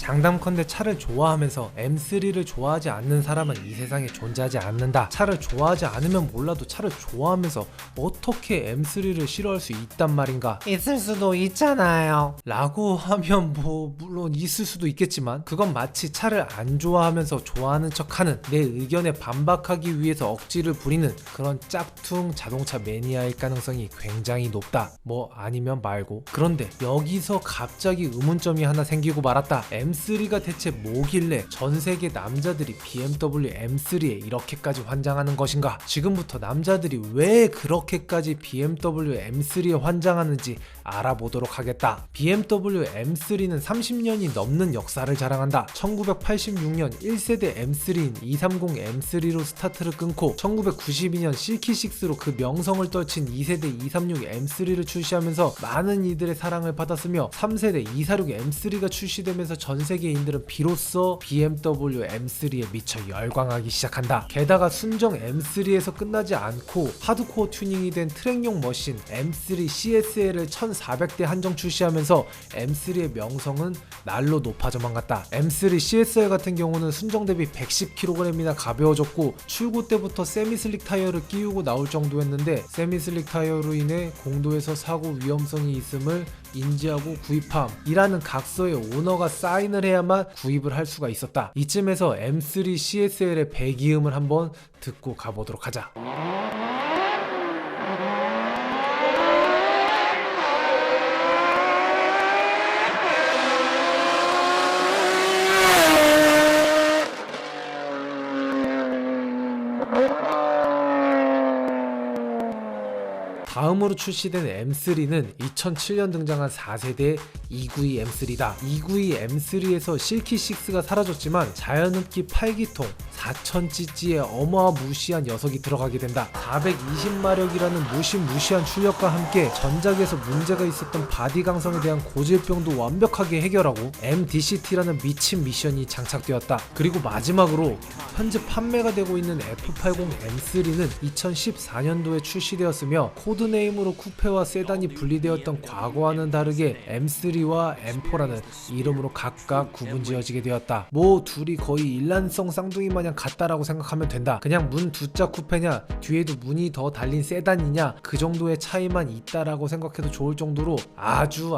장담컨대 차를 좋아하면서 M3를 좋아하지 않는 사람은 이 세상에 존재하지 않는다. 차를 좋아하지 않으면 몰라도 차를 좋아하면서 어떻게 M3를 싫어할 수 있단 말인가? 있을 수도 있잖아요 라고 하면 뭐 물론 있을 수도 있겠지만, 그건 마치 차를 안 좋아하면서 좋아하는 척하는, 내 의견에 반박하기 위해서 억지를 부리는 그런 짝퉁 자동차 매니아일 가능성이 굉장히 높다. 뭐 아니면 말고. 그런데 여기서 갑자기 의문점이 하나 생기고 말았다. M3가 대체 뭐길래 전세계 남자들이 BMW M3에 이렇게까지 환장하는 것인가? 지금부터 남자들이 왜 그렇게까지 BMW M3에 환장하는지 알아보도록 하겠다. BMW M3는 30년이 넘는 역사를 자랑한다. 1986년 1세대 M3인 230 M3로 스타트를 끊고 1992년 실키6로 그 명성을 떨친 2세대 236 M3를 출시하면서 많은 이들의 사랑을 받았으며, 3세대 246 M3가 출시되면서 전 세계인들은 비로소 BMW M3에 미쳐 열광하기 시작한다. 게다가 순정 M3에서 끝나지 않고 하드코어 튜닝이 된 트랙용 머신 M3 CSL을 1400대 한정 출시하면서 M3의 명성은 날로 높아져만 갔다. M3 CSL 같은 경우는 순정 대비 110kg이나 가벼워졌고, 출고 때부터 세미슬릭 타이어를 끼우고 나올 정도였는데, 세미슬릭 타이어로 인해 공도에서 사고 위험성이 있음을 인지하고 구입함이라는 각서에 오너가 사인을 해야만 구입을 할 수가 있었다. 이쯤에서 M3 CSL의 배기음을 한번 듣고 가보도록 하자. 다음으로 출시된 M3는 2007년 등장한 4세대 292 M3다. 292 M3에서 실키6가 사라졌지만 자연흡기 8기통 4000cc의 어마무시한 녀석이 들어가게 된다. 420마력이라는 무시무시한 출력과 함께 전작에서 문제가 있었던 바디 강성에 대한 고질병도 완벽하게 해결하고 MDCT라는 미친 미션이 장착되었다. 그리고 마지막으로 현재 판매가 되고 있는 F80 M3는 2014년도에 출시되었으며, 코드네임으로 쿠페와 세단이 분리되었던 과거와는 다르게 M3와 M4라는 이름으로 각각 구분지어지게 되었다. 뭐 둘이 거의 일란성 쌍둥이 마냥 같다라고 생각하면 된다. 그냥 문 두자 쿠페냐, 뒤에도 문이 더 달린 세단이냐, 그 정도의 차이만 있다라고 생각해도 좋을 정도로 아주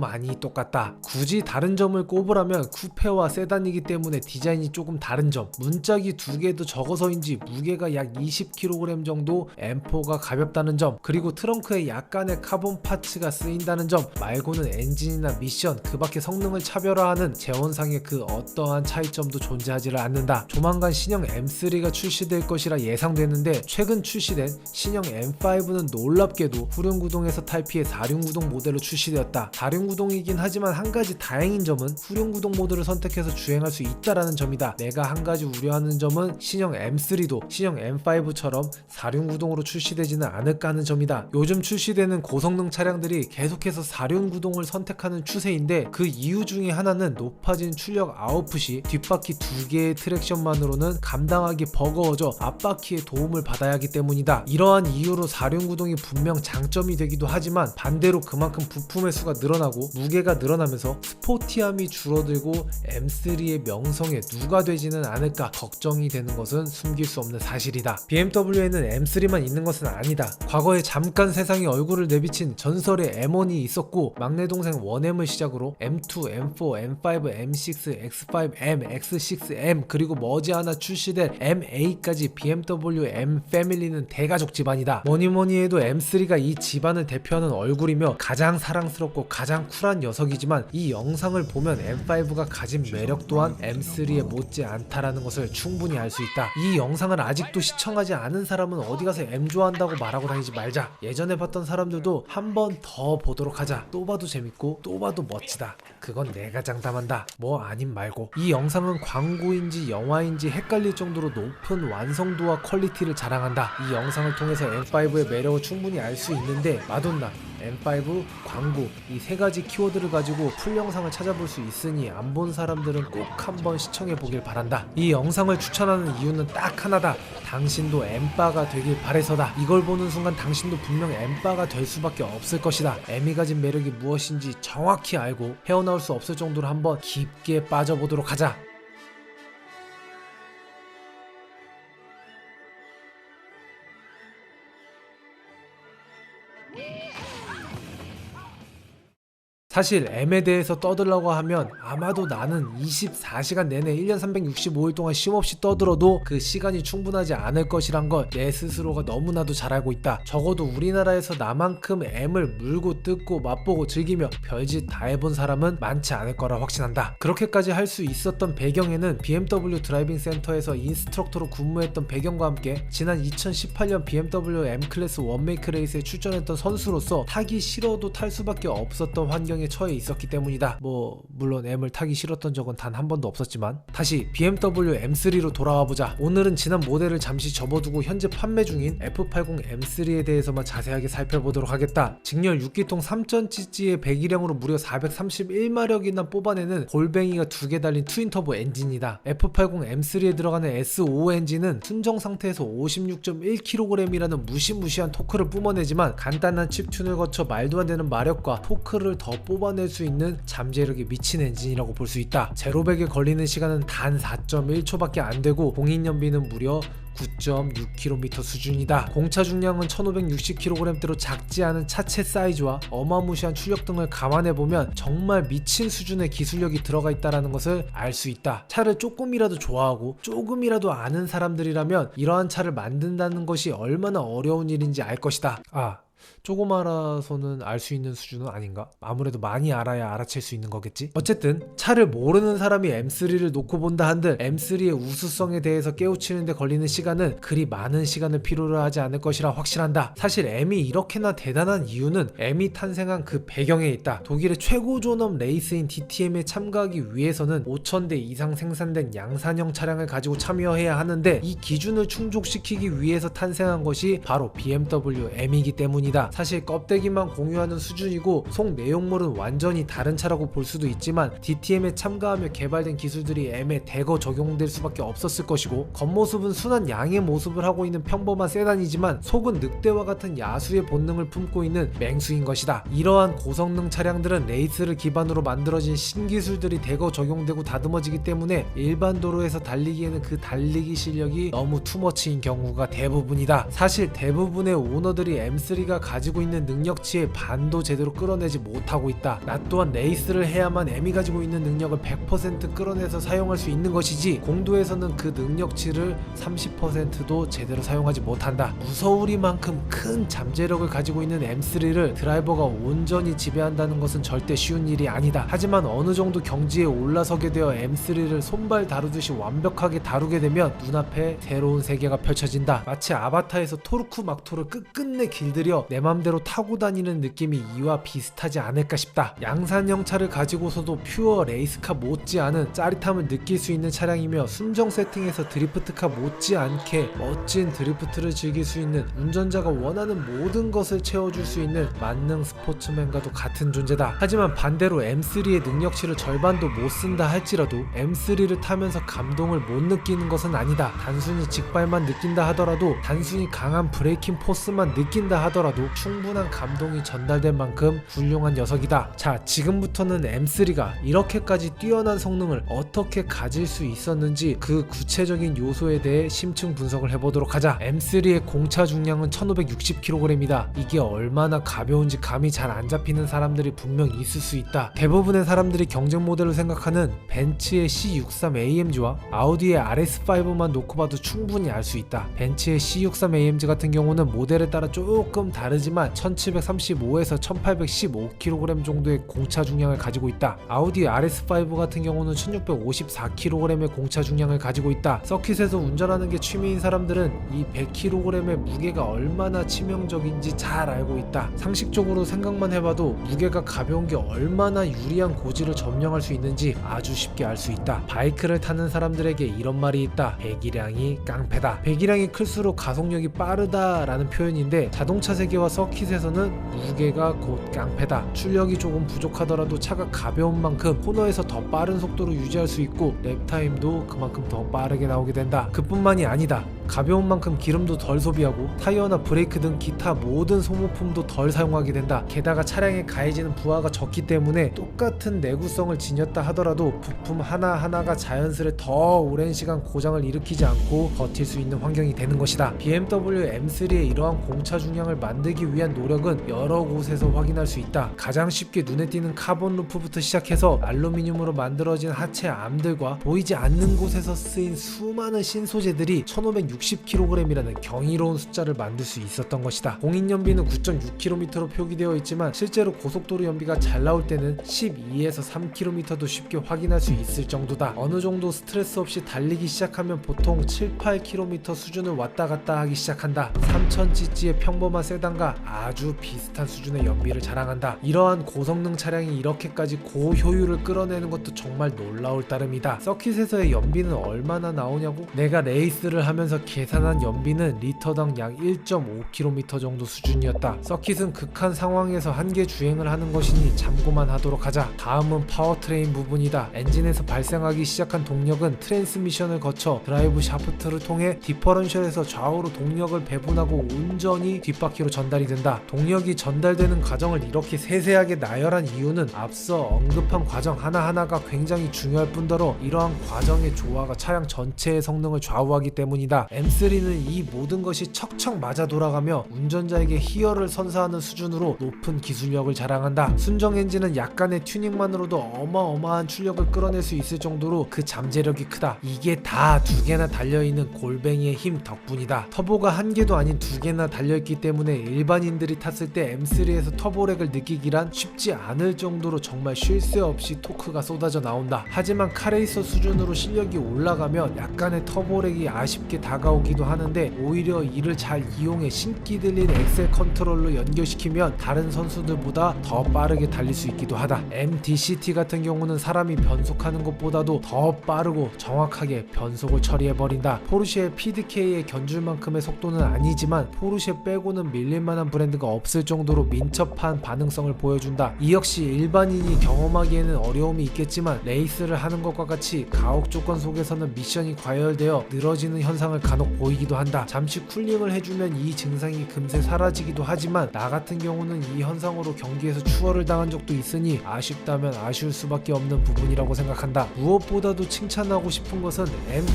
많이 똑같다. 굳이 다른 점을 꼽으라면 쿠페와 세단이기 때문에 디자인이 조금 다른 점, 문짝이 두 개도 적어서인지 무게가 약 20kg 정도 M4가 가볍다는 점, 그리고 트렁크에 약간의 카본 파츠가 쓰인다는 점 말고는 엔진이나 미션, 그 밖의 성능을 차별화하는 재원상의 그 어떠한 차이점도 존재하지를 않는다. 조만간 신형 M3가 출시될 것이라 예상되는데, 최근 출시된 신형 M5는 놀랍게도 후륜구동에서 탈피해 4륜구동 모델로 출시되었다. 4륜구동이긴 하지만 한 가지 다행인 점은 후륜구동 모드를 선택해서 주행할 수 있다라는 점이다. 내가 한 가지 우려하는 점은 신형 M3도 신형 M5처럼 4륜구동으로 출시되지는 않을까 하는 점이다. 요즘 출시되는 고성능 차량들이 계속해서 4륜구동을 선택하는 추세인데, 그 이유 중에 하나는 높아진 출력 아웃풋이 뒷바퀴 두 개의 트랙션만으로는 감당하기 버거워져 앞바퀴의 도움을 받아야 하기 때문이다. 이러한 이유로 4륜구동이 분명 장점이 되기도 하지만, 반대로 그만큼 부품의 수가 늘어나고 무게가 늘어나면서 스포티함이 줄어들고 M3의 명성에 누가 되지는 않을까 걱정이 되는 것은 숨길 수 없는 사실이다. BMW에는 M3만 있는 것은 아니다. 과거에 잠깐 세상에 얼굴을 내비친 전설의 M1이 있었고, 막내 동생 1M을 시작으로 M2, M4, M5, M6, X5M, X6M, 그리고 머지않아 출시될 MA까지 BMW M 패밀리는 대가족 집안이다. 뭐니뭐니 해도 M3가 이 집안을 대표하는 얼굴이며 가장 사랑스럽고 가장 쿨한 녀석이지만, 이 영상을 보면 M5가 가진 매력 또한 M3에 못지 않다라는 것을 충분히 알 수 있다. 이 영상을 아직도 시청하지 않은 사람은 어디 가서 M 좋아한다고 말하고 다니지 말자. 예전에 봤던 사람들도 한 번 더 보도록 하자. 또 봐도 재밌고 또 봐도 멋지다. 그건 내가 장담한다. 뭐 아님 말고. 이 영상은 광고인지 영화인지 헷갈릴 정도로 높은 완성도와 퀄리티를 자랑한다. 이 영상을 통해서 M5의 매력을 충분히 알 수 있는데, 마돈나 M5, 광고 이 세 가지 키워드를 가지고 풀 영상을 찾아볼 수 있으니 안 본 사람들은 꼭 한번 시청해 보길 바란다. 이 영상을 추천하는 이유는 딱 하나다. 당신도 M바가 되길 바래서다. 이걸 보는 순간 당신도 분명 M바가 될 수밖에 없을 것이다. M이 가진 매력이 무엇인지 정확히 알고 헤어나올 수 없을 정도로 한번 깊게 빠져보도록 하자. 사실 M에 대해서 떠들라고 하면 아마도 나는 24시간 내내 1년 365일 동안 쉼없이 떠들어도 그 시간이 충분하지 않을 것이란 걸 내 스스로가 너무나도 잘 알고 있다. 적어도 우리나라에서 나만큼 M을 물고 뜯고 맛보고 즐기며 별짓 다 해본 사람은 많지 않을 거라 확신한다. 그렇게까지 할 수 있었던 배경에는 BMW 드라이빙 센터에서 인스트럭터로 근무했던 배경과 함께 지난 2018년 BMW M클래스 원메이크 레이스에 출전했던 선수로서 타기 싫어도 탈 수밖에 없었던 환경에 처해 있었기 때문이다. 물론 M을 타기 싫었던 적은 단 한 번도 없었지만 다시 BMW M3로 돌아와보자. 오늘은 지난 모델을 잠시 접어두고 현재 판매 중인 F80 M3에 대해서만 자세하게 살펴보도록 하겠다. 직렬 6기통 3.0cc의 배기량으로 무려 431마력이나 뽑아내는 골뱅이가 2개 달린 트윈터보 엔진이다. F80 M3에 들어가는 S5 엔진은 순정 상태에서 56.1kg이라는 무시무시한 토크를 뿜어내지만 간단한 칩튠을 거쳐 말도 안 되는 마력과 토크를 더 뽑아낼 수 있는 잠재력이 미친 엔진이라고 볼 수 있다. 제로 100에 걸리는 시간은 단 4.1초밖에 안 되고 공인연비는 무려 9.6km 수준이다. 공차 중량은 1560kg대로 작지 않은 차체 사이즈와 어마무시한 출력 등을 감안해보면 정말 미친 수준의 기술력이 들어가 있다는 것을 알 수 있다. 차를 조금이라도 좋아하고 조금이라도 아는 사람들이라면 이러한 차를 만든다는 것이 얼마나 어려운 일인지 알 것이다. 조금 알아서는 알 수 있는 수준은 아닌가? 아무래도 많이 알아야 알아챌 수 있는 거겠지? 어쨌든 차를 모르는 사람이 M3를 놓고 본다 한들 M3의 우수성에 대해서 깨우치는데 걸리는 시간은 그리 많은 시간을 필요로 하지 않을 것이라 확신한다. 사실 M이 이렇게나 대단한 이유는 M이 탄생한 그 배경에 있다. 독일의 최고 존엄 레이스인 DTM에 참가하기 위해서는 5000대 이상 생산된 양산형 차량을 가지고 참여해야 하는데 이 기준을 충족시키기 위해서 탄생한 것이 바로 BMW M이기 때문이다. 사실 껍데기만 공유하는 수준이고 속 내용물은 완전히 다른 차라고 볼 수도 있지만 DTM에 참가하며 개발된 기술들이 M에 대거 적용될 수밖에 없었을 것이고 겉모습은 순한 양의 모습을 하고 있는 평범한 세단이지만 속은 늑대와 같은 야수의 본능을 품고 있는 맹수인 것이다. 이러한 고성능 차량들은 레이스를 기반으로 만들어진 신기술들이 대거 적용되고 다듬어지기 때문에 일반 도로에서 달리기에는 그 달리기 실력이 너무 투머치인 경우가 대부분이다. 사실 대부분의 오너들이 M3가 가지고 있는 능력치의 반도 제대로 끌어내지 못하고 있다. 나 또한 레이스를 해야만 M이 가지고 있는 능력을 100% 끌어내서 사용할 수 있는 것이지 공도에서는 그 능력치를 30%도 제대로 사용하지 못한다. 무서우리만큼 큰 잠재력을 가지고 있는 M3를 드라이버가 온전히 지배한다는 것은 절대 쉬운 일이 아니다. 하지만 어느 정도 경지에 올라서게 되어 M3를 손발 다루듯이 완벽하게 다루게 되면 눈앞에 새로운 세계가 펼쳐진다. 마치 아바타에서 토르쿠 막토를 끝끝내 길들여 내 맘대로 타고 다니는 느낌이 이와 비슷하지 않을까 싶다. 양산형 차를 가지고서도 퓨어 레이스카 못지않은 짜릿함을 느낄 수 있는 차량이며 순정 세팅에서 드리프트카 못지않게 멋진 드리프트를 즐길 수 있는 운전자가 원하는 모든 것을 채워줄 수 있는 만능 스포츠맨과도 같은 존재다. 하지만 반대로 M3의 능력치를 절반도 못 쓴다 할지라도 M3를 타면서 감동을 못 느끼는 것은 아니다. 단순히 직발만 느낀다 하더라도 단순히 강한 브레이킹 포스만 느낀다 하더라도 충분한 감동이 전달된 만큼 훌륭한 녀석이다. 자, 지금부터는 M3가 이렇게까지 뛰어난 성능을 어떻게 가질 수 있었는지 그 구체적인 요소에 대해 심층 분석을 해보도록 하자. M3의 공차 중량은 1560kg이다. 이게 얼마나 가벼운지 감이 잘 안 잡히는 사람들이 분명 있을 수 있다. 대부분의 사람들이 경쟁 모델로 생각하는 벤츠의 C63AMG와 아우디의 RS5만 놓고 봐도 충분히 알 수 있다. 벤츠의 C63AMG 같은 경우는 모델에 따라 조금 다르지만 1735에서 1815kg 정도의 공차 중량을 가지고 있다. 아우디 RS5 같은 경우는 1654kg의 공차 중량을 가지고 있다. 서킷에서 운전하는 게 취미인 사람들은 이 100kg의 무게가 얼마나 치명적인지 잘 알고 있다. 상식적으로 생각만 해봐도 무게가 가벼운 게 얼마나 유리한 고지를 점령할 수 있는지 아주 쉽게 알 수 있다. 바이크를 타는 사람들에게 이런 말이 있다. 배기량이 깡패다. 배기량이 클수록 가속력이 빠르다라는 표현인데 자동차 세계 설계와 서킷에서는 무게가 곧 깡패다. 출력이 조금 부족하더라도 차가 가벼운 만큼 코너에서 더 빠른 속도로 유지할 수 있고 랩타임도 그만큼 더 빠르게 나오게 된다. 그뿐만이 아니다. 가벼운 만큼 기름도 덜 소비하고 타이어나 브레이크 등 기타 모든 소모품도 덜 사용하게 된다. 게다가 차량에 가해지는 부하가 적기 때문에 똑같은 내구성을 지녔다 하더라도 부품 하나하나가 자연스레 더 오랜 시간 고장을 일으키지 않고 버틸 수 있는 환경이 되는 것이다. BMW M3의 이러한 공차 중량을 만들기 위한 노력은 여러 곳에서 확인할 수 있다. 가장 쉽게 눈에 띄는 카본 루프부터 시작해서 알루미늄으로 만들어진 하체 암들과 보이지 않는 곳에서 쓰인 수많은 신소재들이 1560kg이라는 경이로운 숫자를 만들 수 있었던 것이다. 공인 연비는 9.6km로 표기되어 있지만 실제로 고속도로 연비가 잘 나올 때는 12에서 3km도 쉽게 확인할 수 있을 정도다. 어느 정도 스트레스 없이 달리기 시작하면 보통 7, 8km 수준을 왔다 갔다 하기 시작한다. 3000cc의 평범한 세단과 아주 비슷한 수준의 연비를 자랑한다. 이러한 고성능 차량이 이렇게까지 고효율을 끌어내는 것도 정말 놀라울 따름이다. 서킷에서의 연비는 얼마나 나오냐고? 내가 레이스를 하면서 계산한 연비는 리터당 약 1.5km 정도 수준이었다. 서킷은 극한 상황에서 한계 주행을 하는 것이니 참고만 하도록 하자. 다음은 파워트레인 부분이다. 엔진에서 발생하기 시작한 동력은 트랜스미션을 거쳐 드라이브 샤프트를 통해 디퍼런셜에서 좌우로 동력을 배분하고 온전히 뒷바퀴로 전달이 된다. 동력이 전달되는 과정을 이렇게 세세하게 나열한 이유는 앞서 언급한 과정 하나하나가 굉장히 중요할 뿐더러 이러한 과정의 조화가 차량 전체의 성능을 좌우하기 때문이다. M3는 이 모든 것이 척척 맞아 돌아가며 운전자에게 희열을 선사하는 수준으로 높은 기술력을 자랑한다. 순정 엔진은 약간의 튜닝만으로도 어마어마한 출력을 끌어낼 수 있을 정도로 그 잠재력이 크다. 이게 다 두 개나 달려있는 골뱅이의 힘 덕분이다. 터보가 한 개도 아닌 두 개나 달려있기 때문에 일반인들이 탔을 때 M3에서 터보렉을 느끼기란 쉽지 않을 정도로 정말 쉴 새 없이 토크가 쏟아져 나온다. 하지만 카레이서 수준으로 실력이 올라가면 약간의 터보렉이 아쉽게 다가오기도 하는데 오히려 이를 잘 이용해 신기 들린 엑셀 컨트롤로 연결시키면 다른 선수들보다 더 빠르게 달릴 수 있기도 하다. MDCT 같은 경우는 사람이 변속하는 것보다도 더 빠르고 정확하게 변속을 처리해버린다. 포르쉐의 PDK에 견줄 만큼의 속도는 아니지만 포르쉐 빼고는 밀릴만한 브랜드가 없을 정도로 민첩한 반응성을 보여준다. 이 역시 일반인이 경험하기에는 어려움이 있겠지만 레이스를 하는 것과 같이 가혹 조건 속에서는 미션이 과열되어 늘어지는 현상을 간혹 보이기도 한다. 잠시 쿨링을 해주면 이 증상이 금세 사라지기도 하지만 나 같은 경우는 이 현상으로 경기에서 추월을 당한 적도 있으니 아쉽다면 아쉬울 수밖에 없는 부분이라고 생각한다. 무엇보다도 칭찬하고 싶은 것은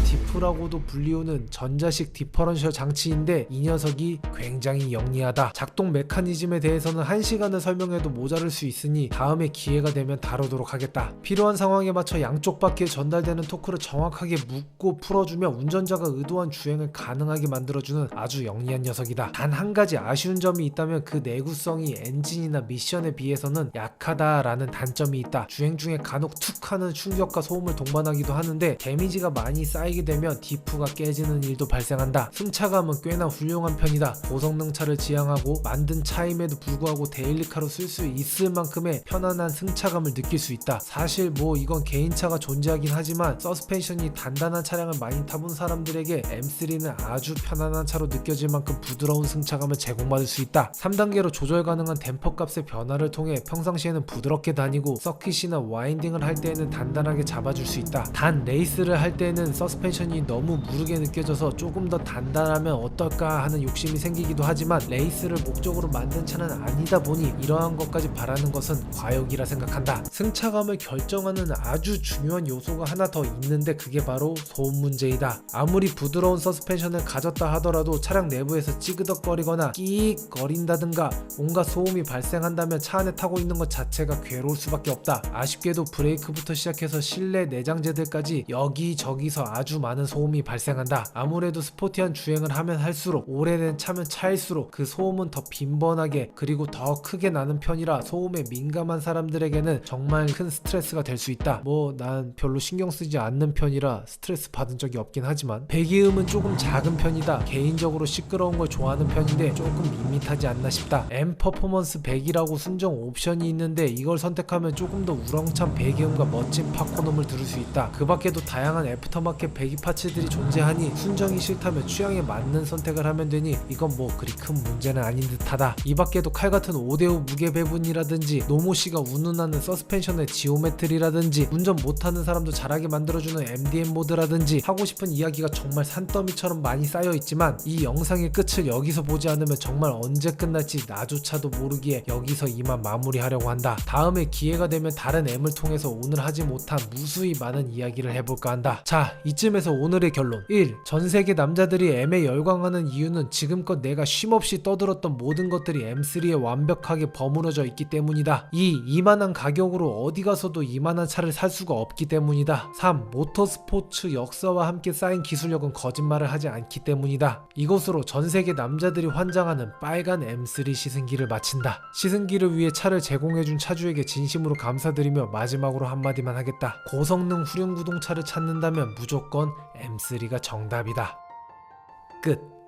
M-DIF라고도 불리우는 전자식 디퍼런셜 장치인데 이 녀석이 굉장히 영리하다. 작동 메커니즘에 대해서는 1시간을 설명해도 모자랄 수 있으니 다음에 기회가 되면 다루도록 하겠다. 필요한 상황에 맞춰 양쪽 바퀴에 전달되는 토크를 정확하게 묶고 풀어주며 운전자가 의도한 주행을 가능하게 만들어주는 아주 영리한 녀석이다. 단 한 가지 아쉬운 점이 있다면 그 내구성이 엔진이나 미션에 비해서는 약하다라는 단점이 있다. 주행 중에 간혹 툭 하는 충격과 소음을 동반하기도 하는데 데미지가 많이 쌓이게 되면 디프가 깨지는 일도 발생한다. 승차감은 꽤나 훌륭한 편이다. 고성능 차를 지향하고 만든 차임에도 불구하고 데일리카로 쓸 수 있을 만큼의 편안한 승차감을 느낄 수 있다. 사실 뭐 이건 개인차가 존재하긴 하지만 서스펜션이 단단한 차량을 많이 타본 사람들에게 M3는 아주 편안한 차로 느껴질 만큼 부드러운 승차감을 제공받을 수 있다. 3단계로 조절 가능한 댐퍼 값의 변화를 통해 평상시에는 부드럽게 다니고 서킷이나 와인딩을 할 때에는 단단하게 잡아줄 수 있다. 단 레이스를 할 때에는 서스펜션이 너무 무르게 느껴져서 조금 더 단단하면 어떨까 하는 욕심이 생기기도 하지만 레이스를 목적으로 만든 차는 아니다 보니 이러한 것까지 바라는 것은 과욕이라 생각한다. 승차감을 결정하는 아주 중요한 요소가 하나 더 있는데 그게 바로 소음 문제이다. 아무리 부드러운 서스펜션을 가졌다 하더라도 차량 내부에서 찌그덕거리거나 끼익 거린다든가 뭔가 소음이 발생한다면 차 안에 타고 있는 것 자체가 괴로울 수밖에 없다. 아쉽게도 브레이크부터 시작해서 실내 내장재들까지 여기저기서 아주 많은 소음이 발생한다. 아무래도 스포티한 주행을 하면 할수록 오래된 차면 차일수록 그 소음은 더 빈번하게 그리고 더 크게 나는 편이라 소음에 민감한 사람들에게는 정말 큰 스트레스가 될 수 있다. 뭐 난 별로 신경 쓰지 않는 편이라 스트레스 받은 적이 없긴 하지만 배기음은 조금 작은 편이다. 개인적으로 시끄러운 걸 좋아하는 편인데 조금 밋밋하지 않나 싶다. M 퍼포먼스 100이라고 순정 옵션이 있는데 이걸 선택하면 조금 더 우렁찬 배기음과 멋진 팝콘음을 들을 수 있다. 그 밖에도 다양한 애프터마켓 배기 파츠들이 존재하니 순정이 싫다면 취향에 맞는 선택을 하면 되니 이건 뭐 그리 큰 문제는 아닌 듯하다. 이 밖에도 칼 같은 5대5 무게 배분이라든지 노모씨가 운운하는 서스펜션의 지오메트리라든지 운전 못하는 사람도 잘하게 만들어주는 MDM 모드라든지 하고 싶은 이야기가 정말 산더미처럼 많이 쌓여있지만 이 영상의 끝을 여기서 보지 않으면 정말 언제 끝날지 나조차도 모르기에 여기서 이만 마무리하려고 한다. 다음에 기회가 되면 다른 M을 통해서 오늘 하지 못한 무수히 많은 이야기를 해볼까 한다. 자, 이쯤에서 오늘의 결론. 1. 전세계 남자들이 M에 열광하는 이유는 지금껏 내가 쉼없이 떠들었던 모든 것들이 M3에 완벽하게 버무려져 있기 때문이다. 2. 이만한 가격으로 어디 가서도 이만한 차를 살 수가 없기 때문이다. 3. 모터스포츠 역사와 함께 쌓인 기술력은 거짓말을 하지 않기 때문이다. 이것으로 전세계 남자들이 환장하는 빨간 M3 시승기를 마친다. 시승기를 위해 차를 제공해준 차주에게 진심으로 감사드리며 마지막으로 한마디만 하겠다. 고성능 후륜구동차를 찾는다면 무조건 M3가 정답이다. 끝.